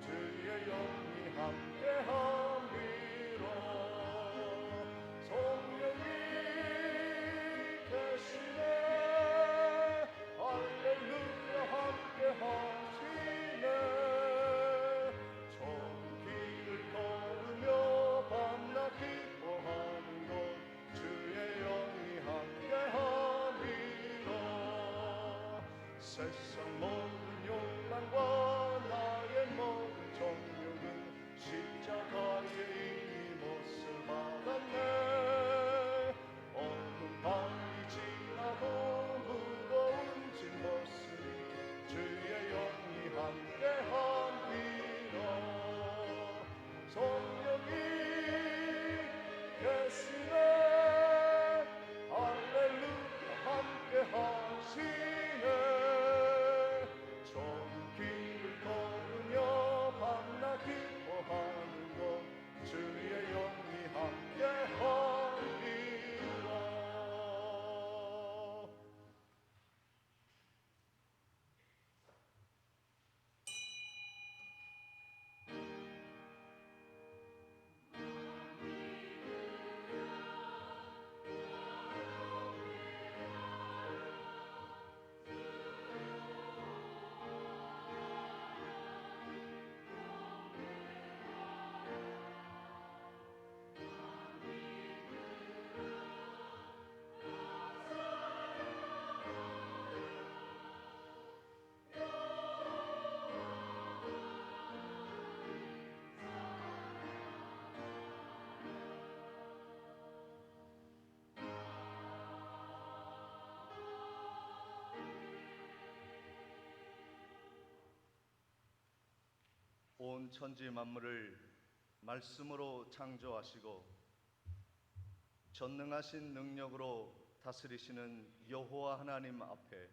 주의 영이 함께함이라. 성령이 계시네. 할렐루야 함께하시네. 전 길을 걸으며 밤낮 기뻐하는 것 주의 영이 함께함이라. 세상 모든 욕망과 나의 모든 정욕은 십자가에 이미 몫을 받았네. 어둠 밤이 지나고 무거운 짊었으니 주의 영이 함께함이라. 성령이 계시네. 할렐루야 함께하시네. 전 길을 걸으며 밤낮 기뻐하는 것 주의 영이 함께하리라. 온 천지 만물을 말씀으로 창조하시고 전능하신 능력으로 다스리시는 여호와 하나님 앞에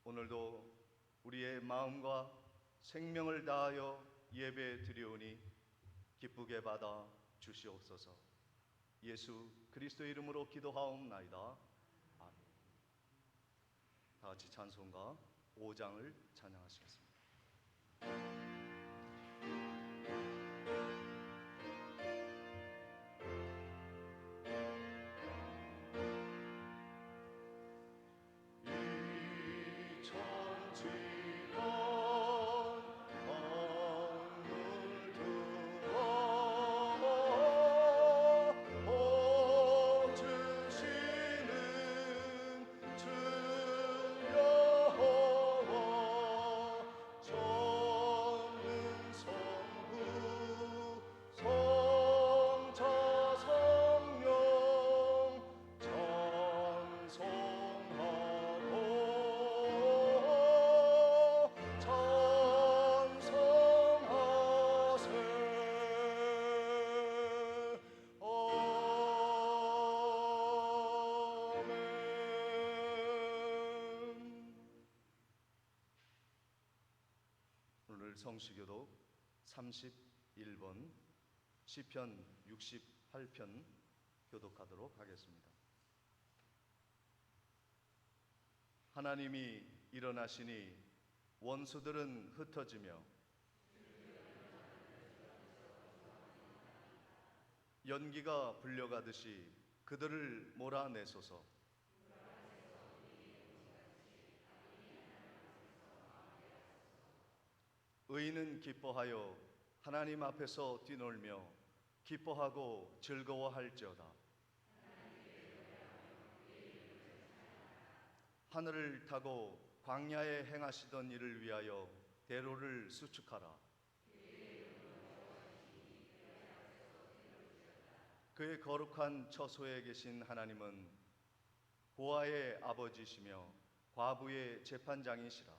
오늘도 우리의 마음과 생명을 다하여 예배 드리오니 기쁘게 받아 주시옵소서. 예수 그리스도의 이름으로 기도하옵나이다. 아멘. 다 같이 찬송가 5장을 찬양하시겠습니다. 성시교독 31번 시편 68편 교독하도록 하겠습니다. 하나님이 일어나시니 원수들은 흩어지며 연기가 불려가듯이 그들을 몰아내소서. 의인은 기뻐하여 하나님 앞에서 뛰놀며 기뻐하고 즐거워할지어다. 하늘을 타고 광야에 행하시던 일을 위하여 대로를 수축하라. 그의 거룩한 처소에 계신 하나님은 고아의 아버지시며 과부의 재판장이시라.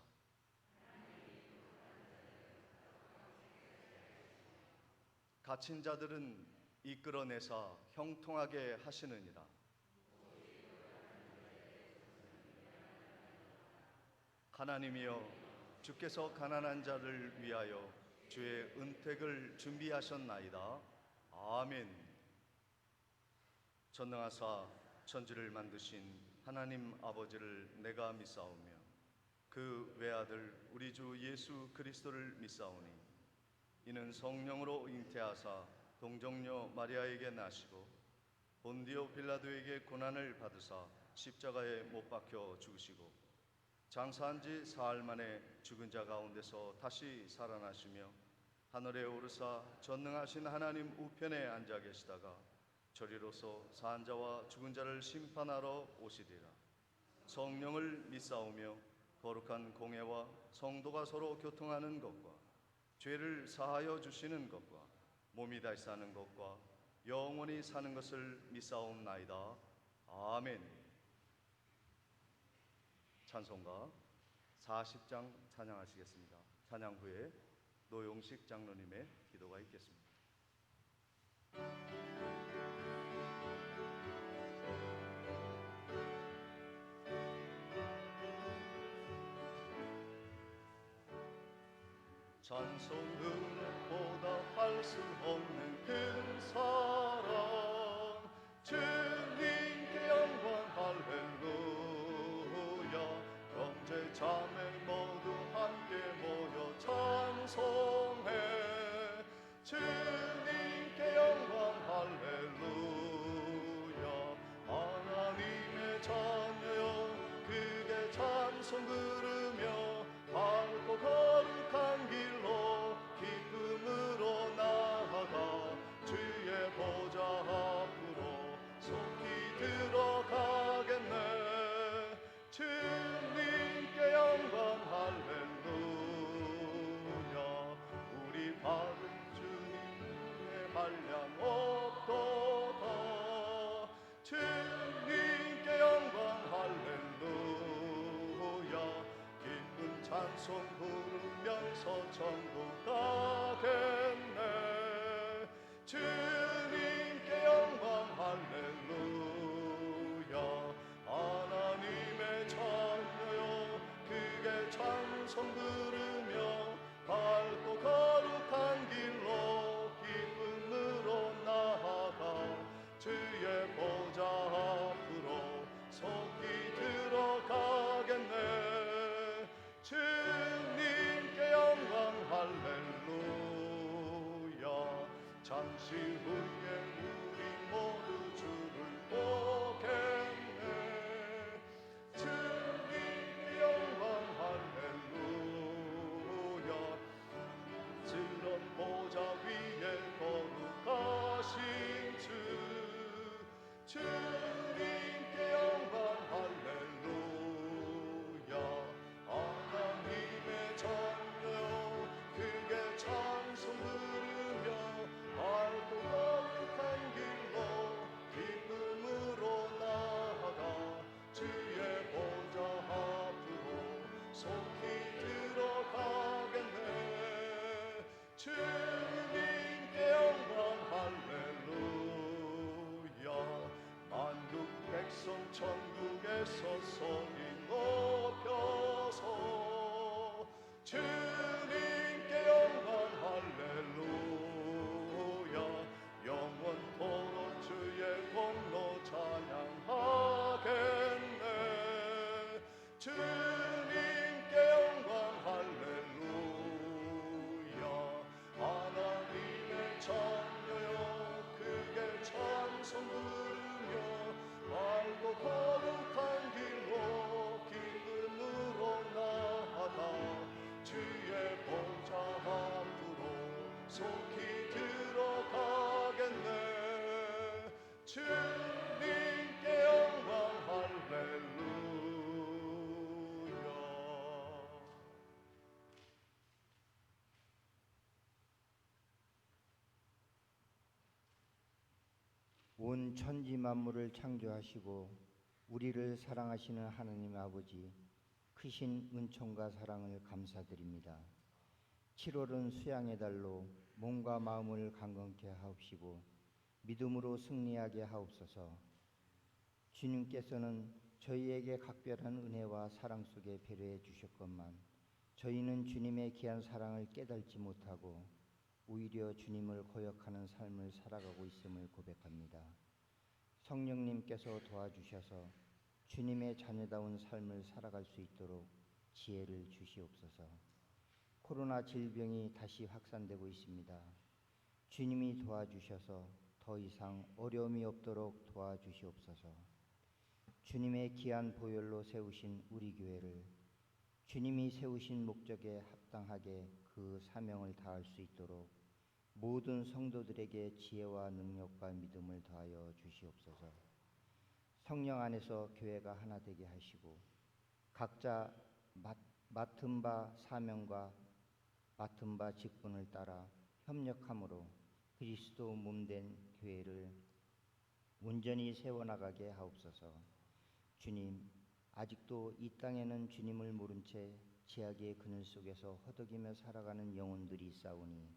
갇힌 자들은 이끌어내사 형통하게 하시느니라. 하나님이여, 주께서 가난한 자를 위하여 주의 은택을 준비하셨나이다. 아멘. 전능하사 천지를 만드신 하나님 아버지를 내가 믿사오며 그 외아들 우리 주 예수 그리스도를 믿사오니 이는 성령으로 잉태하사 동정녀 마리아에게 나시고 본디오 빌라도에게 고난을 받으사 십자가에 못 박혀 죽으시고 장사한 지 사흘 만에 죽은 자 가운데서 다시 살아나시며 하늘에 오르사 전능하신 하나님 우편에 앉아 계시다가 저리로서 산 자와 죽은 자를 심판하러 오시리라. 성령을 믿사오며 거룩한 공회와 성도가 서로 교통하는 것과 죄를 사하여 주시는 것과 몸이 다시 사는 것과 영원히 사는 것을 믿사옵나이다. 아멘. 찬송가 40장 찬양하시겠습니다. 찬양 후에 노용식 장로님의 기도가 있겠습니다. 찬송 은혜보다 할 수 없는 큰 사랑 주님께 영광 할렐루야. 형제 자매 모두 함께 모여 찬송해 주님께 영광 할렐루야. 하나님의 자녀여 그게 찬송 부르며 밝고 거룩한 길로 기쁨으로 나아가 주의 보좌 앞으로 속히 들어가겠네. 주님께 영광 할렐루야. 우리 받은 주님의 말량 없도다. 주님께 영광 할렐루야. 기쁜 찬송 부르면서 천국 가겠네. 주님께 영광 할렐루야. 하나님의 자녀여 크게 찬송 부르며 밝고 거룩한 길로 기쁨으로 나아가 주의 보좌 앞으로 속히 들어가겠네. 주님께 영광 할렐루야. 잠시 후에 우리 모두 주를 보겠네. 주님께 영광 할렐루야. 스런 보좌 위에 거룩하신 주 주님께 영광 할렐루야. 하나님의 자녀 크게 찬송 부르며 밝고 거룩한 길로 기쁨으로 나아가 주의 보좌 앞으로 속히 들어가겠네. 주님께 영광 할렐루야. 만국 백성 천국에서 소리 높여서 주님께 영광 할렐루야. 영원토록 주의 공로 찬양하겠네. 주님께 영광 할렐루야. 하나님의 자녀여 크게 찬송 부르며 밝고 거룩한 길로 기쁨으로 나아가 주의 보좌 앞으로 속히 들어가겠네. 주님께 영광 할렐루야. 온 천지 만물을 창조하시고 우리를 사랑하시는 하나님 아버지, 크신 은총과 사랑을 감사드립니다. 7월은 수양의 달로 몸과 마음을 강건케 하옵시고 믿음으로 승리하게 하옵소서. 주님께서는 저희에게 각별한 은혜와 사랑 속에 배려해 주셨건만 저희는 주님의 귀한 사랑을 깨닫지 못하고 오히려 주님을 거역하는 삶을 살아가고 있음을 고백합니다. 성령님께서 도와주셔서 주님의 자녀다운 삶을 살아갈 수 있도록 지혜를 주시옵소서. 코로나 질병이 다시 확산되고 있습니다. 주님이 도와주셔서 더 이상 어려움이 없도록 도와주시옵소서. 주님의 귀한 보혈로 세우신 우리 교회를 주님이 세우신 목적에 합당하게 그 사명을 다할 수 있도록 모든 성도들에게 지혜와 능력과 믿음을 더하여 주시옵소서. 성령 안에서 교회가 하나 되게 하시고 각자 맡은 바 사명과 맡은 바 직분을 따라 협력함으로 그리스도 몸된 교회를 온전히 세워나가게 하옵소서. 주님, 아직도 이 땅에는 주님을 모른 채 죄악의 그늘 속에서 허덕이며 살아가는 영혼들이 있사오니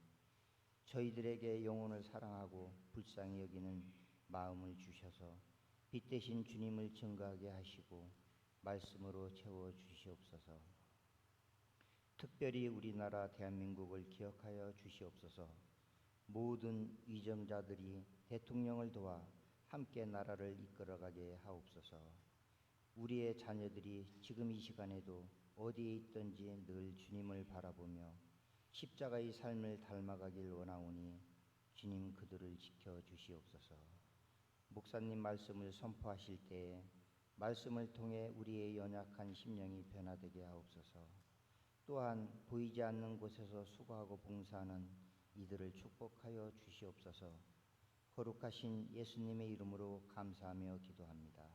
저희들에게 영혼을 사랑하고 불쌍히 여기는 마음을 주셔서 빛 대신 주님을 증거하게 하시고 말씀으로 채워 주시옵소서. 특별히 우리나라 대한민국을 기억하여 주시옵소서. 모든 위정자들이 대통령을 도와 함께 나라를 이끌어가게 하옵소서. 우리의 자녀들이 지금 이 시간에도 어디에 있든지 늘 주님을 바라보며 십자가의 삶을 닮아가길 원하오니 주님 그들을 지켜주시옵소서. 목사님 말씀을 선포하실 때에 말씀을 통해 우리의 연약한 심령이 변화되게 하옵소서. 또한 보이지 않는 곳에서 수고하고 봉사하는 이들을 축복하여 주시옵소서. 거룩하신 예수님의 이름으로 감사하며 기도합니다.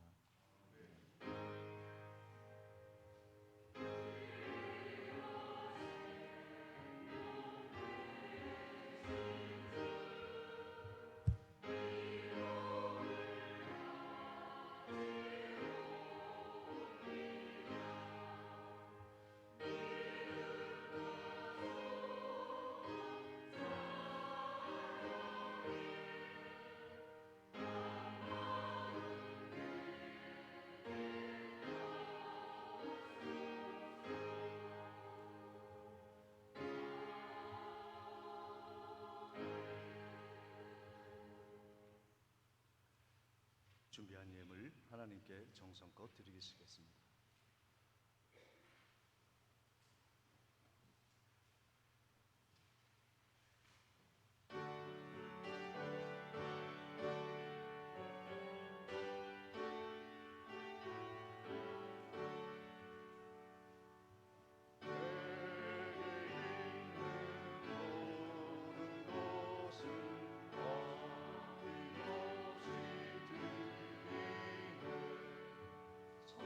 준비한 예물 하나님께 정성껏 드리겠습니다. 주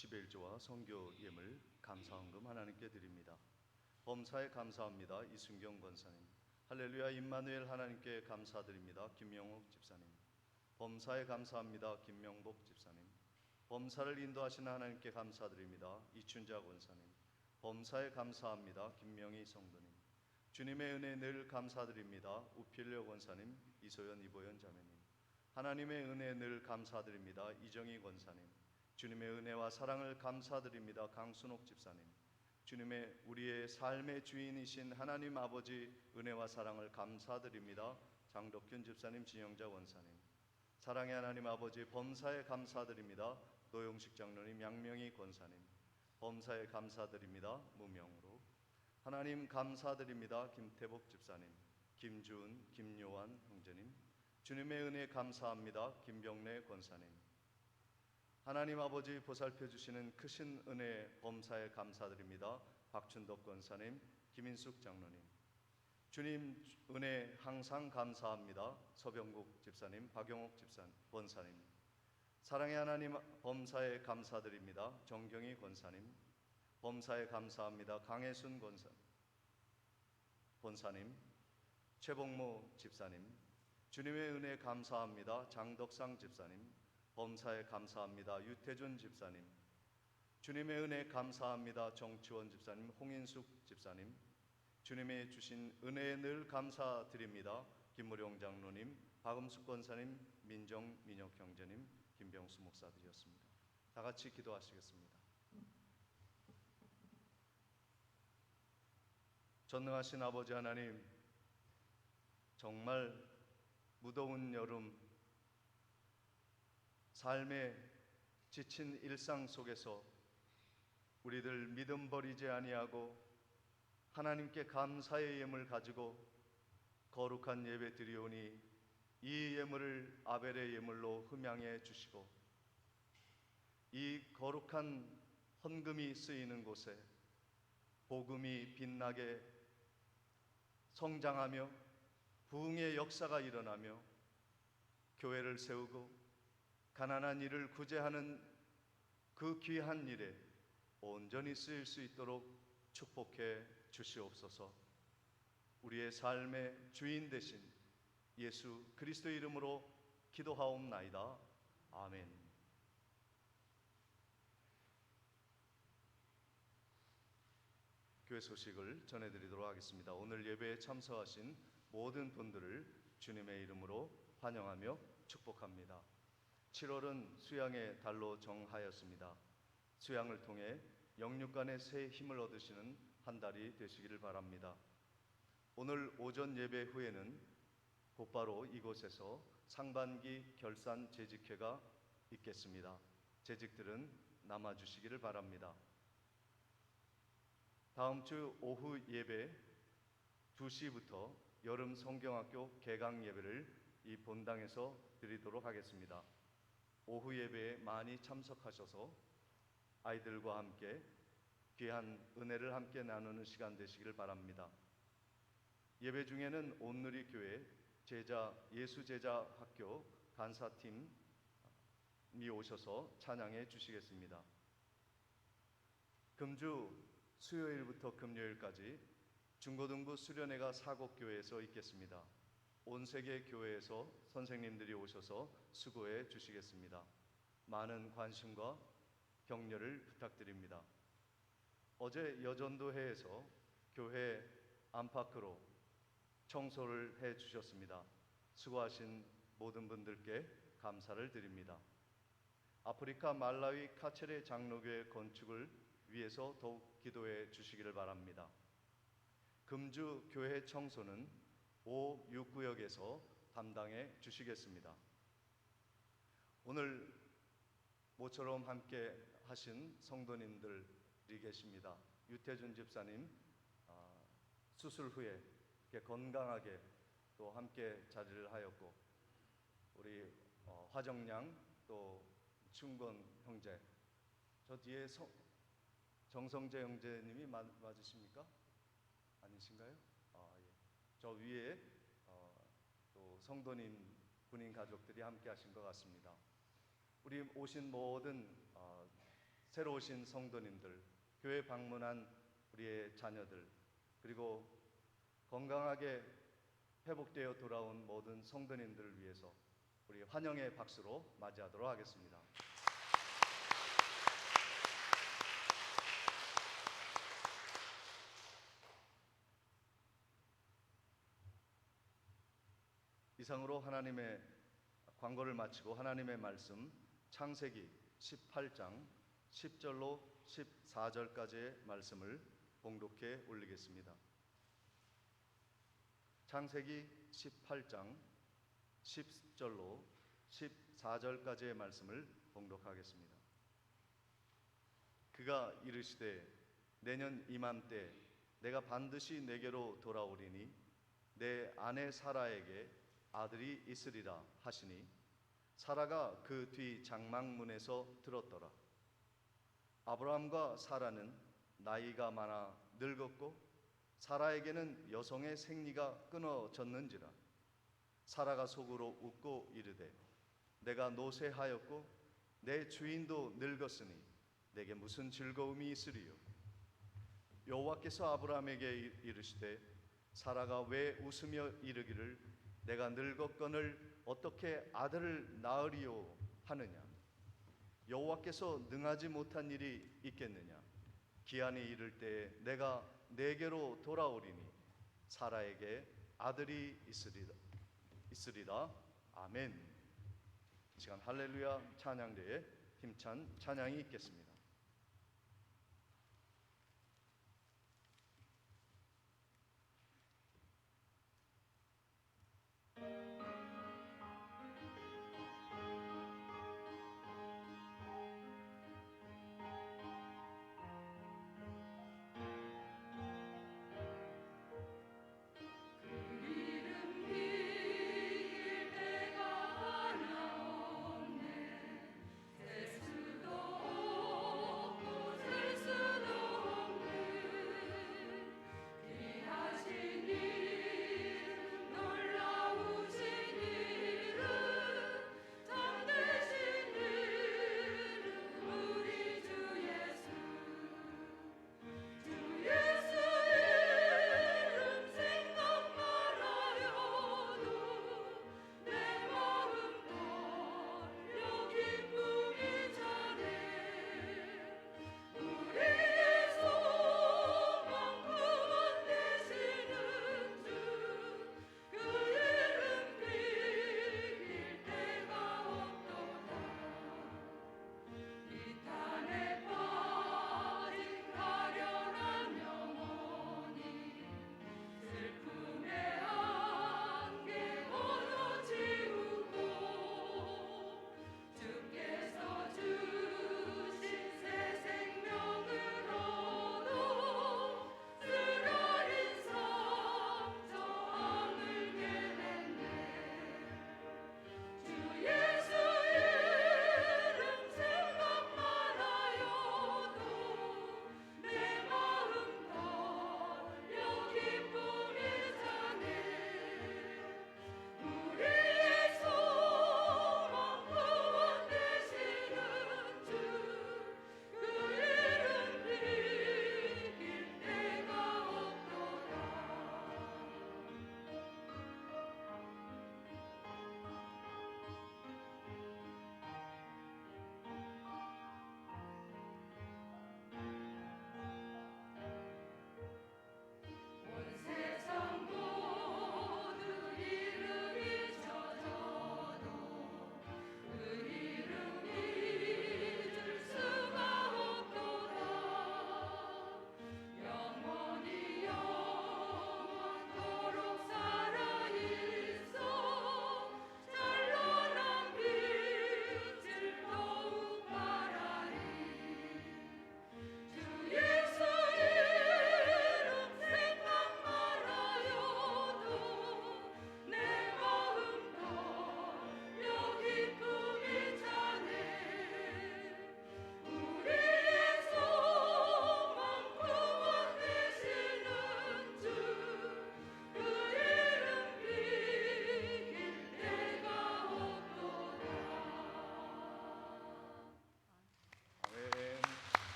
11조와 선교 예물 감사헌금 하나님께 드립니다. 범사에 감사합니다. 이순경 권사님. 할렐루야 임마누엘 하나님께 감사드립니다. 김명옥 집사님. 범사에 감사합니다. 김명복 집사님. 범사를 인도하시는 하나님께 감사드립니다. 이춘자 권사님. 범사에 감사합니다. 김명희 성도님. 주님의 은혜 늘 감사드립니다. 우필려 권사님, 이소연 이보연 자매님. 하나님의 은혜 늘 감사드립니다. 이정희 권사님. 주님의 은혜와 사랑을 감사드립니다. 강순옥 집사님. 주님의 우리의 삶의 주인이신 하나님 아버지 은혜와 사랑을 감사드립니다. 장덕균 집사님, 진영자 원사님. 사랑의 하나님 아버지 범사에 감사드립니다. 노용식 장로님, 양명희 권사님. 범사에 감사드립니다. 무명으로. 하나님 감사드립니다. 김태복 집사님, 김주은, 김요한 형제님. 주님의 은혜 감사합니다. 김병래 권사님. 하나님 아버지 보살펴 주시는 크신 은혜 범사에 감사드립니다. 박춘덕 권사님, 김인숙 장로님. 주님 은혜 항상 감사합니다. 서병국 집사님, 박영옥 권사님. 사랑의 하나님 범사에 감사드립니다. 정경희 권사님. 범사에 감사합니다. 강혜순 권사님, 최복모 집사님. 주님의 은혜 감사합니다. 장덕상 집사님. 범사에 감사합니다. 유태준 집사님. 주님의 은혜 감사합니다. 정치원 집사님, 홍인숙 집사님. 주님의 주신 은혜에 늘 감사드립니다. 김무룡 장로님, 박음숙 권사님, 민정, 민혁 형제님, 김병수 목사들이었습니다. 다 같이 기도하시겠습니다. 전능하신 아버지 하나님, 정말 무더운 여름, 삶의 지친 일상 속에서 우리들 믿음 버리지 아니하고 하나님께 감사의 예물 가지고 거룩한 예배 드리오니 이 예물을 아벨의 예물로 흠양해 주시고 이 거룩한 헌금이 쓰이는 곳에 복음이 빛나게 성장하며 부흥의 역사가 일어나며 교회를 세우고 가난한 이를 구제하는 그 귀한 일에 온전히 쓰일 수 있도록 축복해 주시옵소서. 우리의 삶의 주인 되신 예수 그리스도의 이름으로 기도하옵나이다. 아멘. 교회 소식을 전해드리도록 하겠습니다. 오늘 예배에 참석하신 모든 분들을 주님의 이름으로 환영하며 축복합니다. 7월은 수양의 달로 정하였습니다. 수양을 통해 영육간의 새 힘을 얻으시는 한 달이 되시기를 바랍니다. 오늘 오전 예배 후에는 곧바로 이곳에서 상반기 결산 재직회가 있겠습니다. 재직들은 남아주시기를 바랍니다. 다음 주 오후 예배 2시부터 여름 성경학교 개강 예배를 이 본당에서 드리도록 하겠습니다. 오후 예배에 많이 참석하셔서 아이들과 함께 귀한 은혜를 함께 나누는 시간 되시기를 바랍니다. 예배 중에는 온누리교회 예수제자학교 간사팀이 오셔서 찬양해 주시겠습니다. 금주 수요일부터 금요일까지 중고등부 수련회가 사곡교회에서 있겠습니다. 온 세계 교회에서 선생님들이 오셔서 수고해 주시겠습니다. 많은 관심과 격려를 부탁드립니다. 어제 여전도회에서 교회 안팎으로 청소를 해 주셨습니다. 수고하신 모든 분들께 감사를 드립니다. 아프리카 말라위 카체레 장로교회 건축을 위해서 더욱 기도해 주시기를 바랍니다. 금주 교회 청소는 5, 6구역에서 담당해 주시겠습니다. 오늘 모처럼 함께 하신 성도님들이 계십니다. 유태준 집사님 수술 후에 건강하게 또 함께 자리를 하였고, 우리 화정양 또 충건 형제, 저 뒤에 정성재 형제님이 맞으십니까? 아니신가요? 예. 저 위에 또 성도님 군인 가족들이 함께 하신 것 같습니다. 우리 오신 모든 새로 오신 성도님들, 교회 방문한 우리의 자녀들, 그리고 건강하게 회복되어 돌아온 모든 성도님들을 위해서 우리 환영의 박수로 맞이하도록 하겠습니다. 이상으로 하나님의 광고를 마치고 하나님의 말씀 창세기 18장 10절로 14절까지의 말씀을 봉독해 올리겠습니다. 창세기 18장 10절로 14절까지의 말씀을 봉독하겠습니다. 그가 이르시되 내년 이맘때 내가 반드시 내게로 돌아오리니 내 아내 사라에게 아들이 있으리라 하시니 사라가 그 뒤 장막문에서 들었더라. 아브라함과 사라는 나이가 많아 늙었고 사라에게는 여성의 생리가 끊어졌는지라. 사라가 속으로 웃고 이르되 내가 노쇠하였고 내 주인도 늙었으니 내게 무슨 즐거움이 있으리요. 여호와께서 아브라함에게 이르시되 사라가 왜 웃으며 이르기를 내가 늙었거늘 어떻게 아들을 낳으리요 하느냐. 여호와께서 능하지 못한 일이 있겠느냐. 기한이 이를 때에 내가 내게로 돌아오리니 사라에게 아들이 있으리라. 아멘. 이 시간 할렐루야 찬양대에 힘찬 찬양이 있겠습니다. 세수도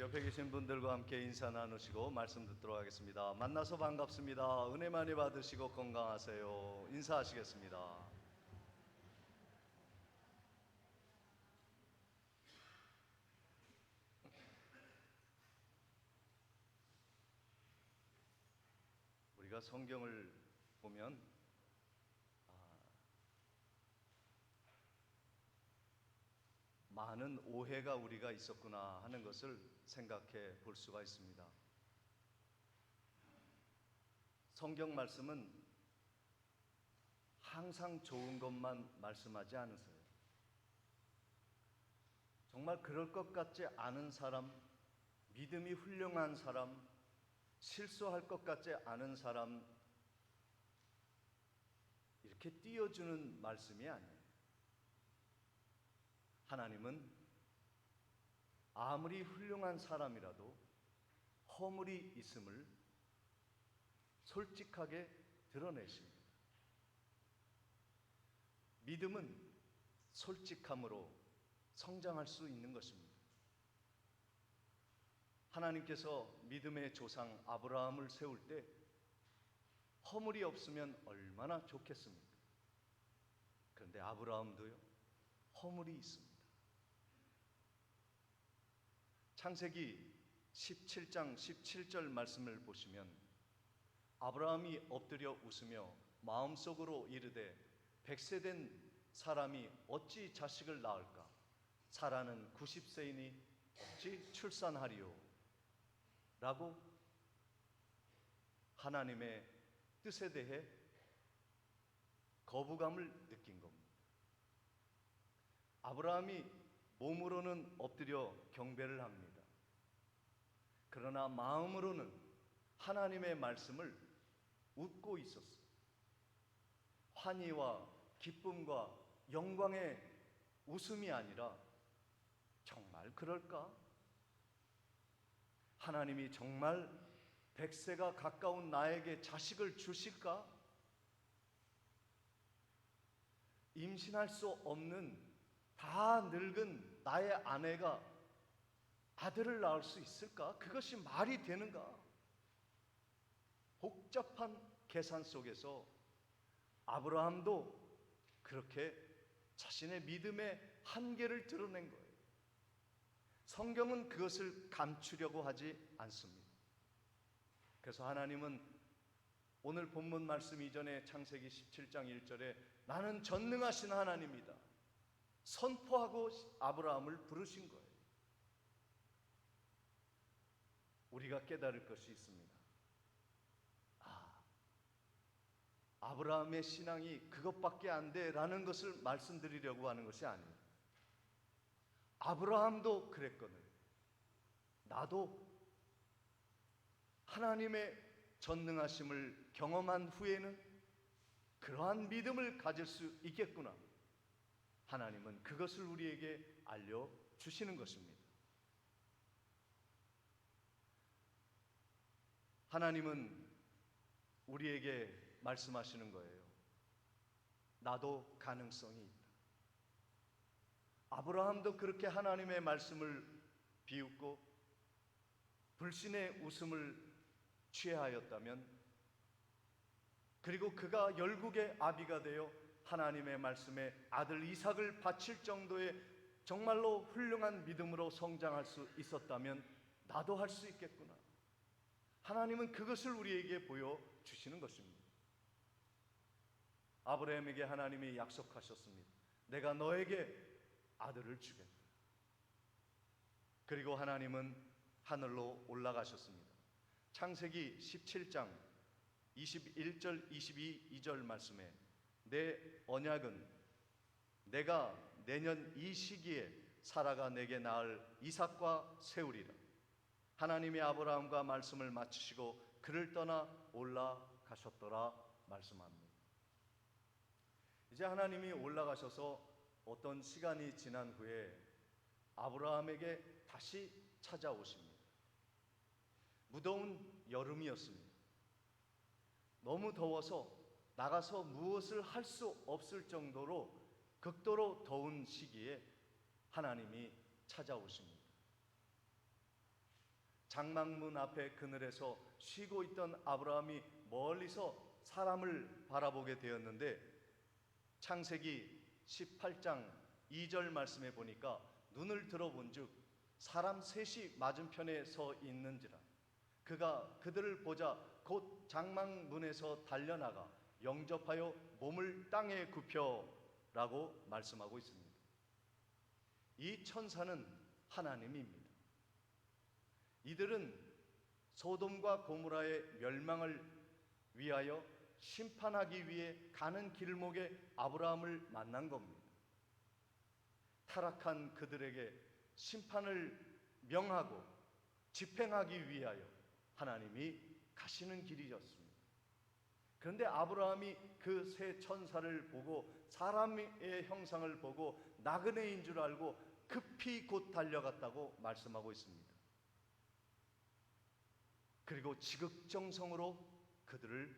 옆에 계신 분들과 함께 인사 나누시고 말씀 듣도록 하겠습니다. 만나서 반갑습니다. 은혜 많이 받으시고 건강하세요. 인사하시겠습니다. 우리가 성경을 보면 많은 오해가 우리가 있었구나 하는 것을 생각해 볼 수가 있습니다. 성경 말씀은 항상 좋은 것만 말씀하지 않으세요. 정말 그럴 것 같지 않은 사람, 믿음이 훌륭한 사람, 실수할 것 같지 않은 사람, 이렇게 띄워주는 말씀이 아니에요. 하나님은 아무리 훌륭한 사람이라도 허물이 있음을 솔직하게 드러내십니다. 믿음은 솔직함으로 성장할 수 있는 것입니다. 하나님께서 믿음의 조상 아브라함을 세울 때 허물이 없으면 얼마나 좋겠습니까? 그런데 아브라함도요, 허물이 있습니다. 창세기 17장 17절 말씀을 보시면 아브라함이 엎드려 웃으며 마음속으로 이르되 100세 된 사람이 어찌 자식을 낳을까? 사라는 90세이니 어찌 출산하리요? 라고 하나님의 뜻에 대해 거부감을 느낀 겁니다. 아브라함이 몸으로는 엎드려 경배를 합니다. 그러나 마음으로는 하나님의 말씀을 웃고 있었어요. 환희와 기쁨과 영광의 웃음이 아니라 정말 그럴까? 하나님이 정말 100세가 가까운 나에게 자식을 주실까? 임신할 수 없는 다 늙은 나의 아내가 아들을 낳을 수 있을까? 그것이 말이 되는가? 복잡한 계산 속에서 아브라함도 그렇게 자신의 믿음의 한계를 드러낸 거예요. 성경은 그것을 감추려고 하지 않습니다. 그래서 하나님은 오늘 본문 말씀 이전에 창세기 17장 1절에 나는 전능하신 하나님이다 선포하고 아브라함을 부르신 거예요. 우리가 깨달을 것이 있습니다. 아브라함의 신앙이 그것밖에 안 돼라는 것을 말씀드리려고 하는 것이 아니에요. 아브라함도 그랬거든요. 나도 하나님의 전능하심을 경험한 후에는 그러한 믿음을 가질 수 있겠구나. 하나님은 그것을 우리에게 알려주시는 것입니다. 하나님은 우리에게 말씀하시는 거예요. 나도 가능성이 있다. 아브라함도 그렇게 하나님의 말씀을 비웃고 불신의 웃음을 취하였다면, 그리고 그가 열국의 아비가 되어 하나님의 말씀에 아들 이삭을 바칠 정도의 정말로 훌륭한 믿음으로 성장할 수 있었다면 나도 할 수 있겠구나. 하나님은 그것을 우리에게 보여주시는 것입니다. 아브라함에게 하나님이 약속하셨습니다. 내가 너에게 아들을 주겠다. 그리고 하나님은 하늘로 올라가셨습니다. 창세기 17장 21절 22절 말씀에 내 언약은 내가 내년 이 시기에 사라가 내게 낳을 이삭과 세우리라. 하나님이 아브라함과 말씀을 마치시고 그를 떠나 올라가셨더라 말씀합니다. 이제 하나님이 올라가셔서 어떤 시간이 지난 후에 아브라함에게 다시 찾아오십니다. 무더운 여름이었습니다. 너무 더워서 나가서 무엇을 할 수 없을 정도로 극도로 더운 시기에 하나님이 찾아오십니다. 장막문 앞에 그늘에서 쉬고 있던 아브라함이 멀리서 사람을 바라보게 되었는데, 창세기 18장 2절 말씀에 보니까 눈을 들어본즉 사람 셋이 맞은편에 서 있는지라. 그가 그들을 보자 곧 장막문에서 달려나가 영접하여 몸을 땅에 굽혀라고 말씀하고 있습니다. 이 천사는 하나님입니다. 이들은 소돔과 고모라의 멸망을 위하여 심판하기 위해 가는 길목에 아브라함을 만난 겁니다. 타락한 그들에게 심판을 명하고 집행하기 위하여 하나님이 가시는 길이었습니다. 그런데 아브라함이 그 세 천사를 보고 사람의 형상을 보고 나그네인 줄 알고 급히 곧 달려갔다고 말씀하고 있습니다. 그리고 지극정성으로 그들을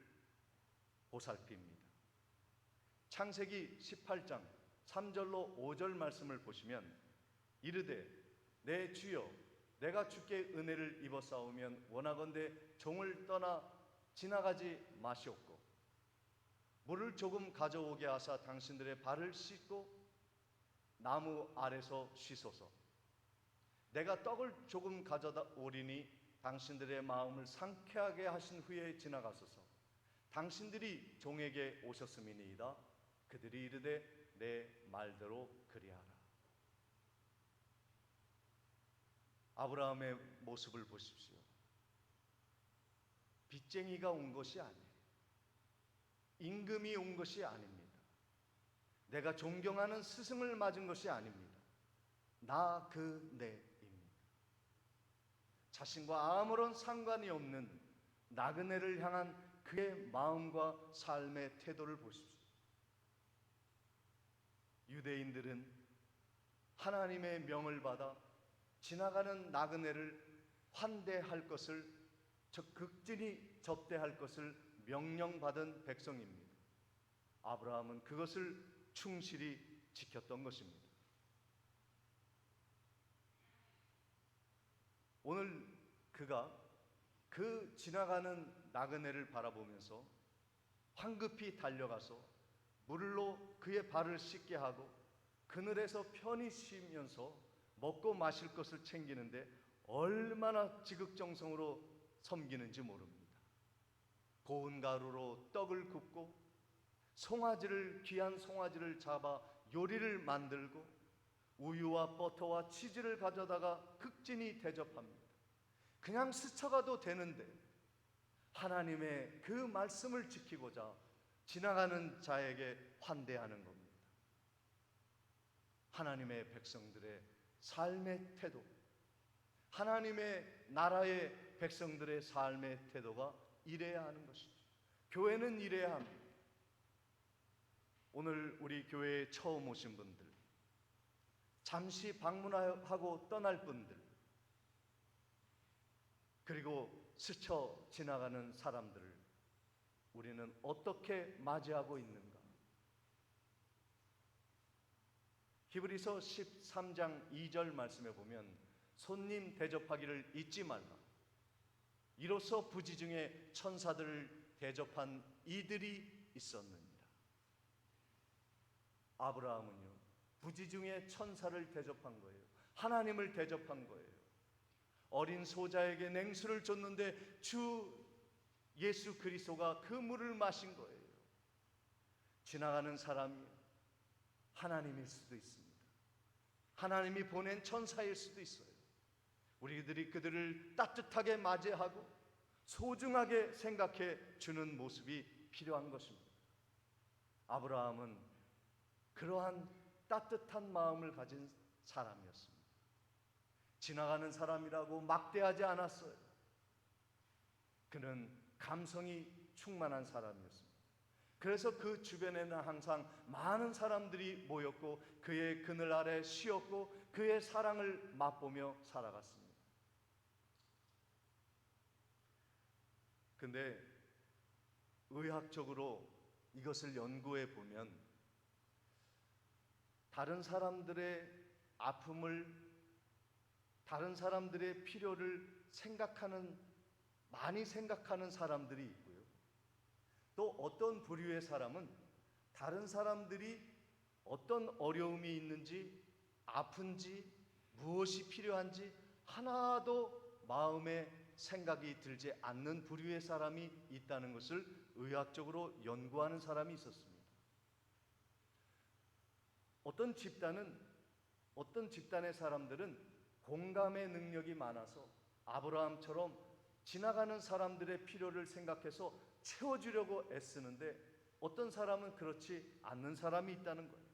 보살핍니다. 창세기 18장 3절로 5절 말씀을 보시면 이르되 내 주여 내가 주께 은혜를 입었사오면 원하건대 종을 떠나 지나가지 마시옵고 물을 조금 가져오게 하사 당신들의 발을 씻고 나무 아래서 쉬소서. 내가 떡을 조금 가져다 오리니 당신들의 마음을 상쾌하게 하신 후에 지나가소서. 당신들이 종에게 오셨음이니이다. 그들이 이르되 내 말대로 그리하라. 아브라함의 모습을 보십시오. 빚쟁이가 온 것이 아니에요. 임금이 온 것이 아닙니다. 내가 존경하는 스승을 맞은 것이 아닙니다. 나 그네입니다. 자신과 아무런 상관이 없는 나그네를 향한 그의 마음과 삶의 태도를 보십시오. 유대인들은 하나님의 명을 받아 지나가는 나그네를 환대할 것을, 극진히 접대할 것을 명령받은 백성입니다. 아브라함은 그것을 충실히 지켰던 것입니다. 오늘 그가 그 지나가는 나그네를 바라보면서 황급히 달려가서 물로 그의 발을 씻게 하고 그늘에서 편히 쉬면서 먹고 마실 것을 챙기는데 얼마나 지극정성으로 섬기는지 모릅니다. 고운 가루로 떡을 굽고 귀한 송아지를 잡아 요리를 만들고 우유와 버터와 치즈를 가져다가 극진히 대접합니다. 그냥 스쳐가도 되는데 하나님의 그 말씀을 지키고자 지나가는 자에게 환대하는 겁니다. 하나님의 백성들의 삶의 태도, 하나님의 나라의 백성들의 삶의 태도가 이래야 하는 것이죠. 교회는 이래야 합니다. 오늘 우리 교회에 처음 오신 분들, 잠시 방문하고 떠날 분들, 그리고 스쳐 지나가는 사람들을 우리는 어떻게 맞이하고 있는가? 히브리서 13장 2절 말씀에 보면 손님 대접하기를 잊지 말라. 이로써 부지 중에 천사들을 대접한 이들이 있었느니라. 아브라함은요, 부지 중에 천사를 대접한 거예요. 하나님을 대접한 거예요. 어린 소자에게 냉수를 줬는데 주 예수 그리스도가 그 물을 마신 거예요. 지나가는 사람이 하나님일 수도 있습니다. 하나님이 보낸 천사일 수도 있어요. 우리들이 그들을 따뜻하게 맞이하고 소중하게 생각해 주는 모습이 필요한 것입니다. 아브라함은 그러한 따뜻한 마음을 가진 사람이었습니다. 지나가는 사람이라고 막대하지 않았어요. 그는 감성이 충만한 사람이었습니다. 그래서 그 주변에는 항상 많은 사람들이 모였고 그의 그늘 아래 쉬었고 그의 사랑을 맛보며 살아갔습니다. 근데 의학적으로 이것을 연구해 보면 다른 사람들의 아픔을, 다른 사람들의 필요를 많이 생각하는 사람들이 있고요. 또 어떤 부류의 사람은 다른 사람들이 어떤 어려움이 있는지, 아픈지, 무엇이 필요한지 하나도 마음에 생각이 들지 않는 부류의 사람이 있다는 것을 의학적으로 연구하는 사람이 있었습니다. 어떤 집단의 사람들은 공감의 능력이 많아서 아브라함처럼 지나가는 사람들의 필요를 생각해서 채워주려고 애쓰는데, 어떤 사람은 그렇지 않는 사람이 있다는 거예요.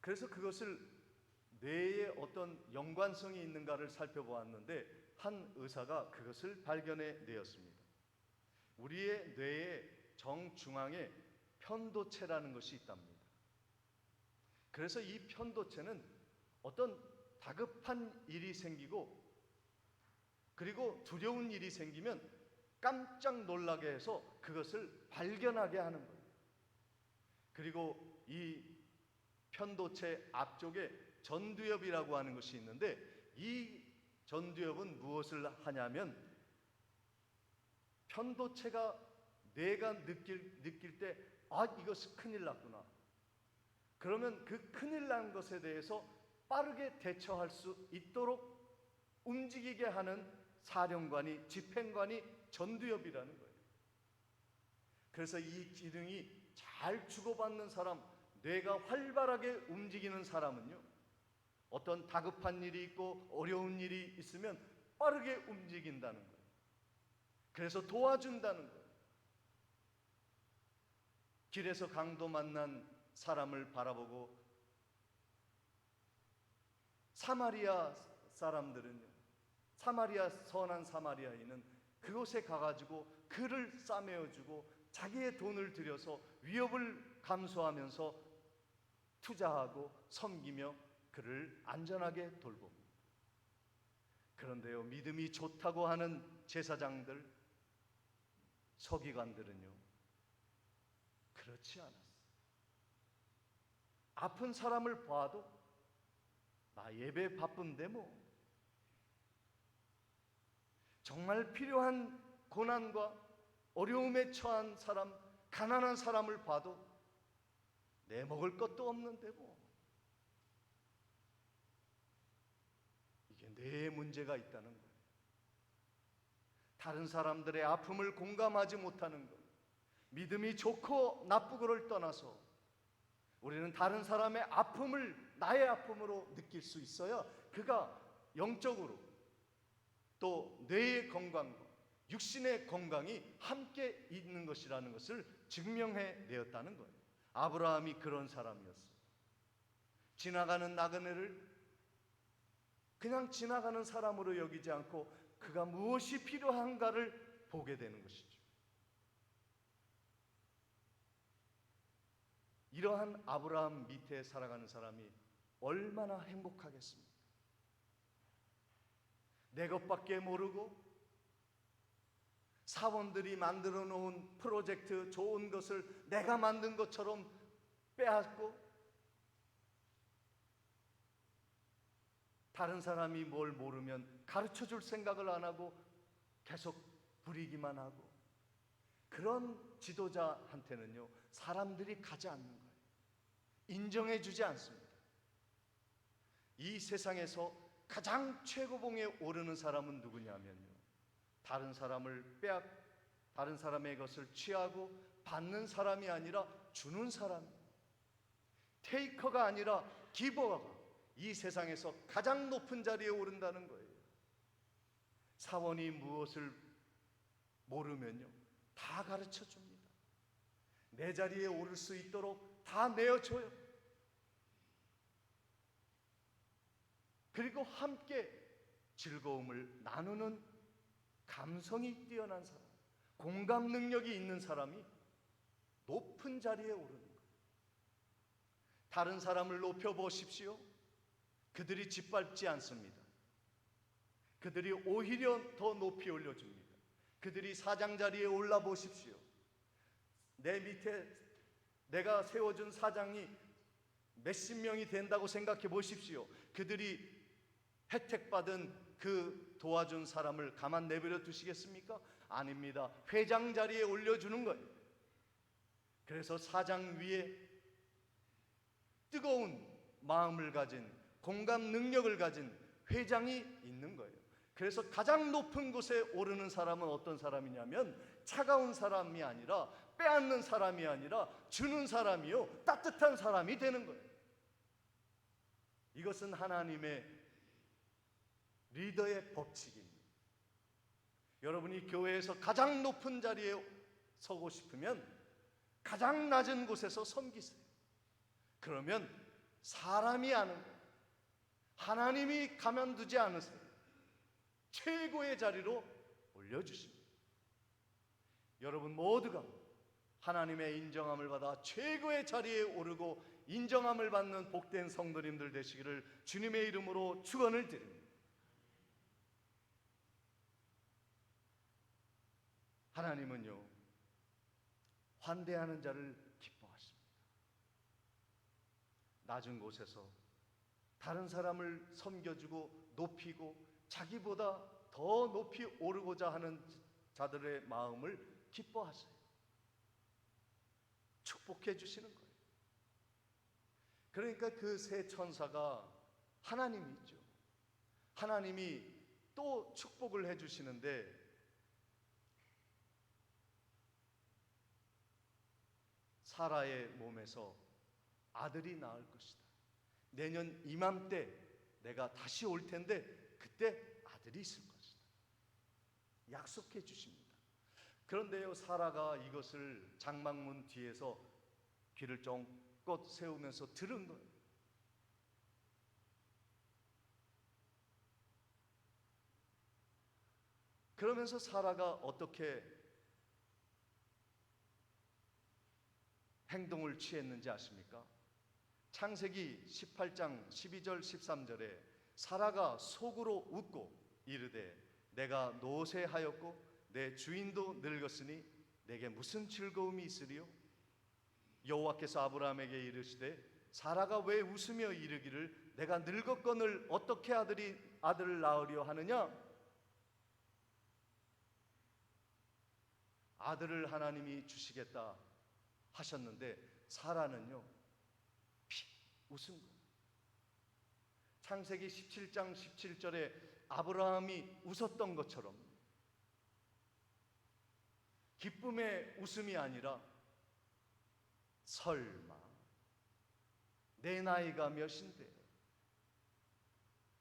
그래서 그것을 뇌에 어떤 연관성이 있는가를 살펴보았는데, 한 의사가 그것을 발견해 내었습니다. 우리의 뇌의 정중앙에 편도체라는 것이 있답니다. 그래서 이 편도체는 어떤 다급한 일이 생기고, 그리고 두려운 일이 생기면 깜짝 놀라게 해서 그것을 발견하게 하는 거예요. 그리고 이 편도체 앞쪽에 전두엽이라고 하는 것이 있는데, 이 전두엽은 무엇을 하냐면, 편도체가 뇌가 느낄 때 이것이 큰일 났구나, 그러면 그 큰일 난 것에 대해서 빠르게 대처할 수 있도록 움직이게 하는 사령관이, 집행관이 전두엽이라는 거예요. 그래서 이 기능이 잘 주고받는 사람, 뇌가 활발하게 움직이는 사람은요, 어떤 다급한 일이 있고 어려운 일이 있으면 빠르게 움직인다는 거예요. 그래서 도와준다는 거예요. 길에서 강도 만난 사람을 바라보고 사마리아 사람들은요, 선한 사마리아인은 그곳에 가가지고 그를 싸매어주고 자기의 돈을 들여서 위협을 감수하면서 투자하고 섬기며 그를 안전하게 돌봅니다. 그런데요, 믿음이 좋다고 하는 제사장들, 서기관들은요, 그렇지 않았어요. 아픈 사람을 봐도 나 예배 바쁜데 뭐, 정말 필요한 고난과 어려움에 처한 사람, 가난한 사람을 봐도 내 먹을 것도 없는데 뭐, 이게 내 문제가 있다는 거예요. 다른 사람들의 아픔을 공감하지 못하는 것, 믿음이 좋고 나쁘고를 떠나서 우리는 다른 사람의 아픔을 나의 아픔으로 느낄 수 있어야 그가 영적으로, 또 뇌의 건강과 육신의 건강이 함께 있는 것이라는 것을 증명해 내었다는 거예요. 아브라함이 그런 사람이었어요. 지나가는 나그네를 그냥 지나가는 사람으로 여기지 않고 그가 무엇이 필요한가를 보게 되는 것이죠. 이러한 아브라함 밑에 살아가는 사람이 얼마나 행복하겠습니까? 내 것밖에 모르고 사원들이 만들어 놓은 프로젝트, 좋은 것을 내가 만든 것처럼 빼앗고, 다른 사람이 뭘 모르면 가르쳐 줄 생각을 안 하고 계속 부리기만 하고, 그런 지도자한테는요, 사람들이 가지 않는 거예요. 인정해 주지 않습니다. 이 세상에서 가장 최고봉에 오르는 사람은 누구냐면요, 다른 사람의 것을 취하고 받는 사람이 아니라 주는 사람, 테이커가 아니라 기버가 이 세상에서 가장 높은 자리에 오른다는 거예요. 사원이 무엇을 모르면요, 다 가르쳐 줍니다. 내 자리에 오를 수 있도록 다 내어줘요. 그리고 함께 즐거움을 나누는 감성이 뛰어난 사람, 공감 능력이 있는 사람이 높은 자리에 오르는 거예요. 다른 사람을 높여보십시오. 그들이 짓밟지 않습니다. 그들이 오히려 더 높이 올려줍니다. 그들이 사장 자리에 올라보십시오. 내 밑에 내가 세워준 사장이 몇십 명이 된다고 생각해 보십시오. 그들이 혜택받은 그 도와준 사람을 가만 내버려 두시겠습니까? 아닙니다. 회장 자리에 올려주는 거예요. 그래서 사장 위에 뜨거운 마음을 가진, 공감 능력을 가진 회장이 있는 거예요. 그래서 가장 높은 곳에 오르는 사람은 어떤 사람이냐면 차가운 사람이 아니라, 빼앗는 사람이 아니라 주는 사람이요, 따뜻한 사람이 되는 거예요. 이것은 하나님의 리더의 법칙입니다. 여러분이 교회에서 가장 높은 자리에 서고 싶으면 가장 낮은 곳에서 섬기세요. 그러면 사람이 아는 거예요. 하나님이 가만두지 않으세요. 최고의 자리로 올려주십니다. 여러분 모두가 하나님의 인정함을 받아 최고의 자리에 오르고 인정함을 받는 복된 성도님들 되시기를 주님의 이름으로 축원을 드립니다. 하나님은요, 환대하는 자를 기뻐하십니다. 낮은 곳에서 다른 사람을 섬겨주고 높이고 자기보다 더 높이 오르고자 하는 자들의 마음을 기뻐하세요. 축복해 주시는 거예요. 그러니까 그 세 천사가 하나님이 있죠. 하나님이 또 축복을 해 주시는데, 사라의 몸에서 아들이 낳을 것이다. 내년 이맘때 내가 다시 올 텐데 그때 아들이 있을 것이다. 약속해 주십니다. 그런데요, 사라가 이것을 장막문 뒤에서 귀를 쫑긋 세우면서 들은 거예요. 그러면서 사라가 어떻게 행동을 취했는지 아십니까? 창세기 18장 12절 13절에 사라가 속으로 웃고 이르되 내가 노쇠하였고 내 주인도 늙었으니 내게 무슨 즐거움이 있으리요? 여호와께서 아브라함에게 이르시되 사라가 왜 웃으며 이르기를 내가 늙었거늘 어떻게 아들을 낳으려 하느냐? 아들을 하나님이 주시겠다 하셨는데 사라는요 웃은 거예요. 창세기 17장 17절에 아브라함이 웃었던 것처럼 기쁨의 웃음이 아니라 설마 내 나이가 몇인데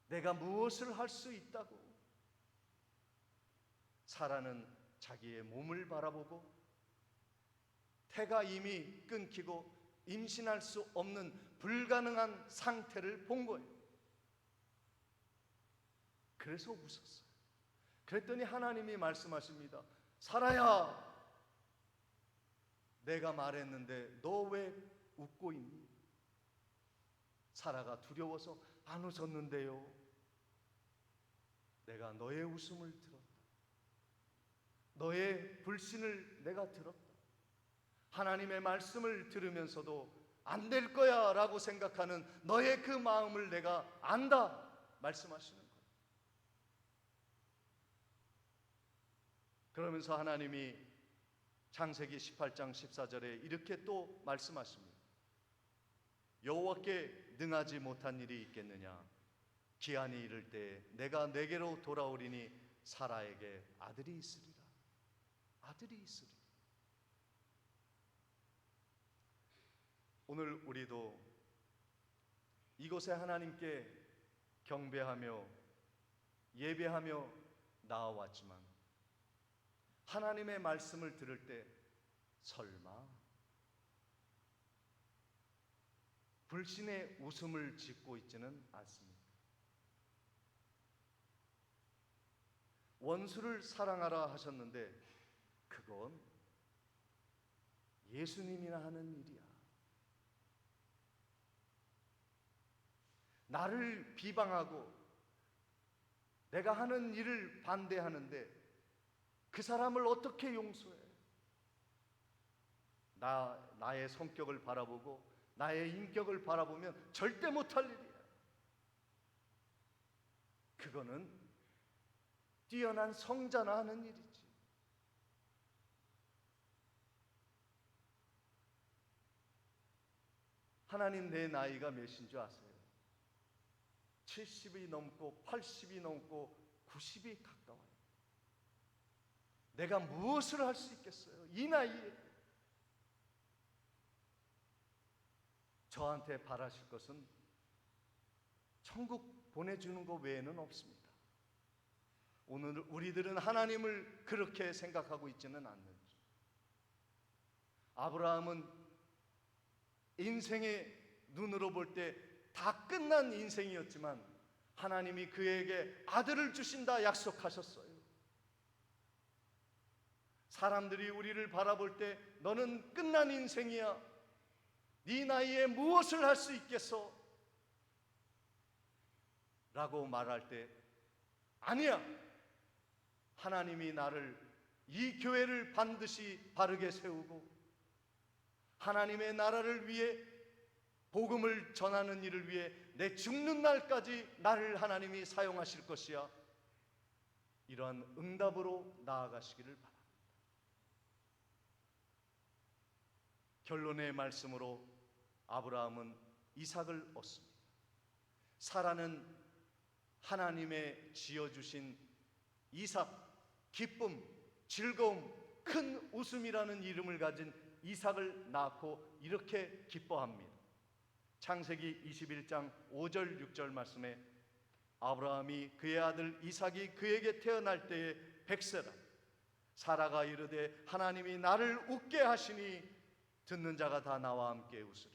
내가 무엇을 할 수 있다고? 사라는 자기의 몸을 바라보고 태가 이미 끊기고 임신할 수 없는 불가능한 상태를 본 거예요. 그래서 웃었어요. 그랬더니 하나님이 말씀하십니다. 사라야, 내가 말했는데 너 왜 웃고 있니? 사라가 두려워서 안 웃었는데요. 내가 너의 웃음을 들었다. 너의 불신을 내가 들었다. 하나님의 말씀을 들으면서도 안 될 거야 라고 생각하는 너의 그 마음을 내가 안다 말씀하시는 거예요. 그러면서 하나님이 창세기 18장 14절에 이렇게 또 말씀하십니다. 여호와께 능하지 못한 일이 있겠느냐? 기한이 이를 때 내가 내게로 돌아오리니 사라에게 아들이 있으리라. 아들이 있으리라. 오늘 우리도 이곳에 하나님께 경배하며 예배하며 나아왔지만 하나님의 말씀을 들을 때 설마 불신의 웃음을 짓고 있지는 않습니다. 원수를 사랑하라 하셨는데 그건 예수님이나 하는 일이야. 나를 비방하고 내가 하는 일을 반대하는데 그 사람을 어떻게 용서해? 나의 성격을 바라보고 나의 인격을 바라보면 절대 못할 일이야. 그거는 뛰어난 성자나 하는 일이지. 하나님, 내 나이가 몇인 줄 아세요? 70이 넘고 80이 넘고 90이 가까워요. 내가 무엇을 할 수 있겠어요? 이 나이에. 저한테 바라실 것은 천국 보내주는 것 외에는 없습니다. 오늘 우리들은 하나님을 그렇게 생각하고 있지는 않는지. 아브라함은 인생의 눈으로 볼 때 다 끝난 인생이었지만 하나님이 그에게 아들을 주신다 약속하셨어요. 사람들이 우리를 바라볼 때 너는 끝난 인생이야, 네 나이에 무엇을 할 수 있겠어? 라고 말할 때 아니야, 하나님이 나를, 이 교회를 반드시 바르게 세우고 하나님의 나라를 위해, 복음을 전하는 일을 위해 내 죽는 날까지 나를 하나님이 사용하실 것이야, 이러한 응답으로 나아가시기를 바랍니다. 결론의 말씀으로 아브라함은 이삭을 얻습니다. 사라는 하나님의 지어주신 이삭, 기쁨, 즐거움, 큰 웃음이라는 이름을 가진 이삭을 낳고 이렇게 기뻐합니다. 창세기 21장 5절 6절 말씀에 아브라함이 그의 아들 이삭이 그에게 태어날 때에 100세라. 사라가 이르되 하나님이 나를 웃게 하시니 듣는 자가 다 나와 함께 웃으리라.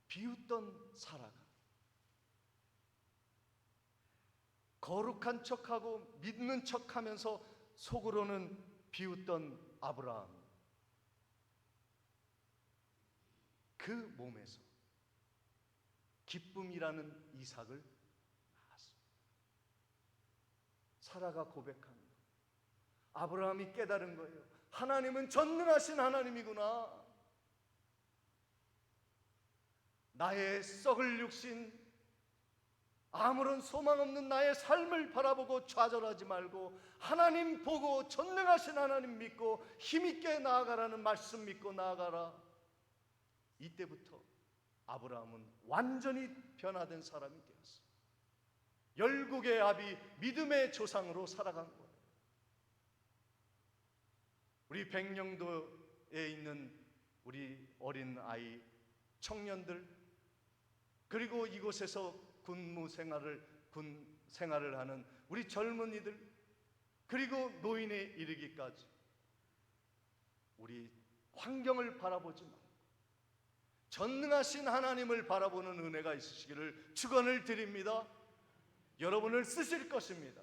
비웃던 사라가 거룩한 척하고 믿는 척하면서 속으로는 비웃던 아브라함, 그 몸에서 기쁨이라는 이삭을 낳았습니다. 사라가 고백한 거, 아브라함이 깨달은 거예요. 하나님은 전능하신 하나님이구나. 나의 썩을 육신, 아무런 소망 없는 나의 삶을 바라보고 좌절하지 말고 하나님 보고 전능하신 하나님 믿고 힘있게 나아가라는 말씀 믿고 나아가라. 이때부터 아브라함은 완전히 변화된 사람이 되었어요. 열국의 아비, 믿음의 조상으로 살아간 거예요. 우리 백령도에 있는 우리 어린 아이, 청년들, 그리고 이곳에서 군 생활을 하는 우리 젊은이들, 그리고 노인에 이르기까지 우리 환경을 바라보지 말고 전능하신 하나님을 바라보는 은혜가 있으시기를 축원을 드립니다. 여러분을 쓰실 것입니다.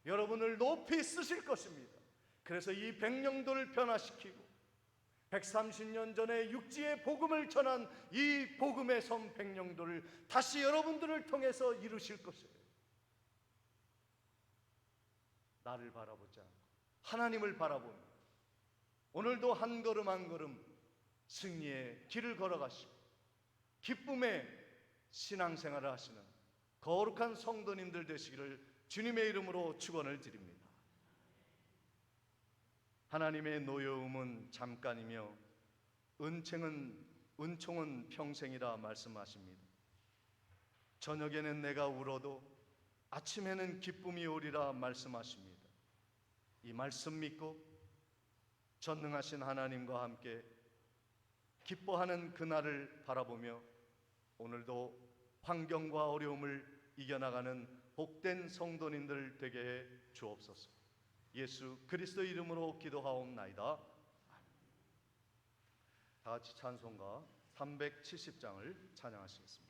여러분을 높이 쓰실 것입니다. 그래서 이 백령도를 변화시키고 130년 전에 육지의 복음을 전한 이 복음의 섬 백령도를 다시 여러분들을 통해서 이루실 것이에요. 나를 바라보지 않고 하나님을 바라보며 오늘도 한 걸음 한 걸음 승리의 길을 걸어가시고 기쁨의 신앙생활을 하시는 거룩한 성도님들 되시기를 주님의 이름으로 축원을 드립니다. 하나님의 노여움은 잠깐이며 은총은 평생이라 말씀하십니다. 저녁에는 내가 울어도 아침에는 기쁨이 오리라 말씀하십니다. 이 말씀 믿고 전능하신 하나님과 함께 기뻐하는 그날을 바라보며 오늘도 환경과 어려움을 이겨나가는 복된 성도님들 되게 해 주옵소서. 예수 그리스도 이름으로 기도하옵나이다. 다 같이 찬송가 370장을 찬양하시겠습니다.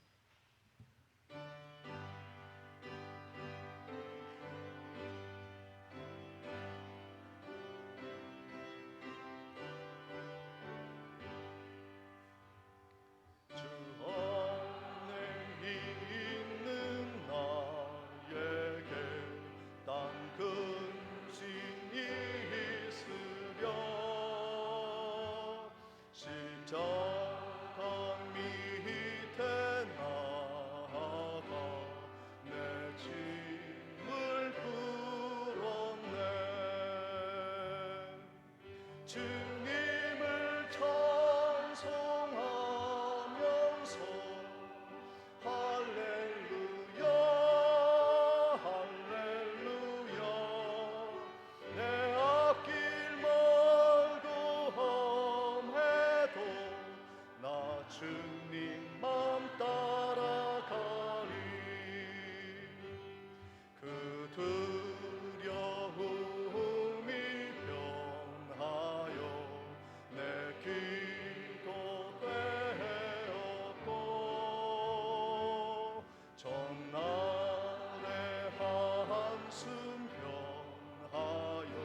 십자가 밑에 나 주님을 찬송하면서 할렐루야 할렐루야 내 앞길 멀고 험해도 나 주님 맘 따라가리 그 두려움이 변하여 내 기도 되었고 전날의 한숨 변하여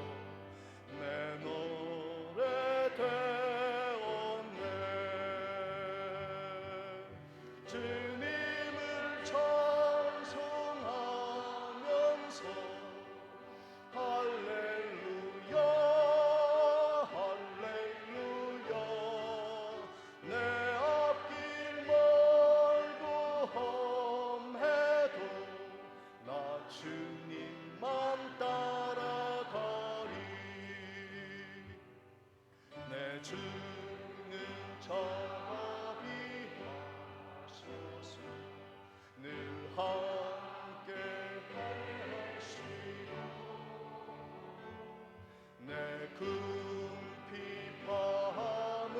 내 노래 되었네 주님을 찬송하면서 할렐루야 할렐루야 내 앞길 멀고 험해도 나 주님만 따라가리 내 주는 자비하셔서 늘 함께 하시고 내 궁핍함을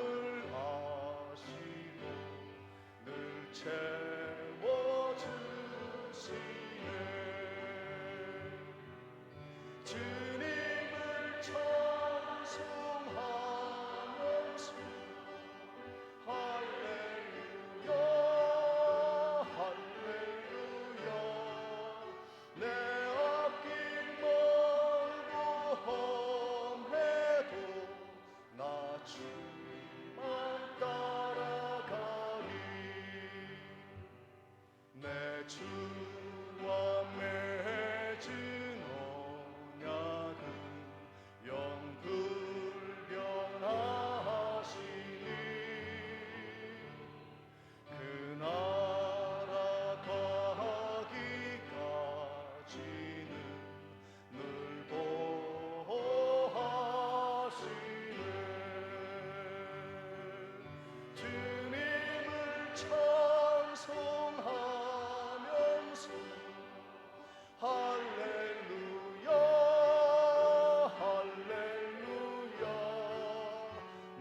아시고 늘 채워주시네 주님을 찬송하면서 할렐루야 할렐루야 내 앞길 멀고 험해도 나 주만 따라가리 내 주와 맺은 언약은 영불변하시니 그 나라 가기까지는 늘 보호하시네 주님을 찬송하면서 할렐루야 할렐루야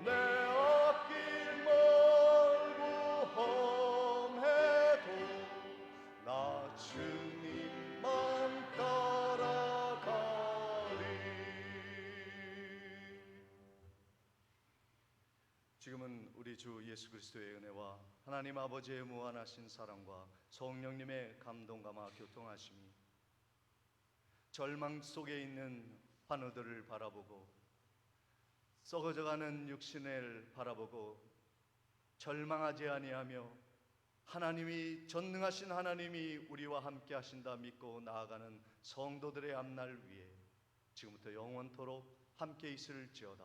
내 앞길 멀고 험해도 나 주님만 따라가리 지금은 우리 주 예수 그리스도의 은혜와 하나님 아버지의 무한하신 사랑과 성령님의 감동감화 교통하심이 절망 속에 있는 환우들을 바라보고 썩어져가는 육신을 바라보고 절망하지 아니하며 하나님이 전능하신 하나님이 우리와 함께 하신다 믿고 나아가는 성도들의 앞날 위에 지금부터 영원토록 함께 있을지어다.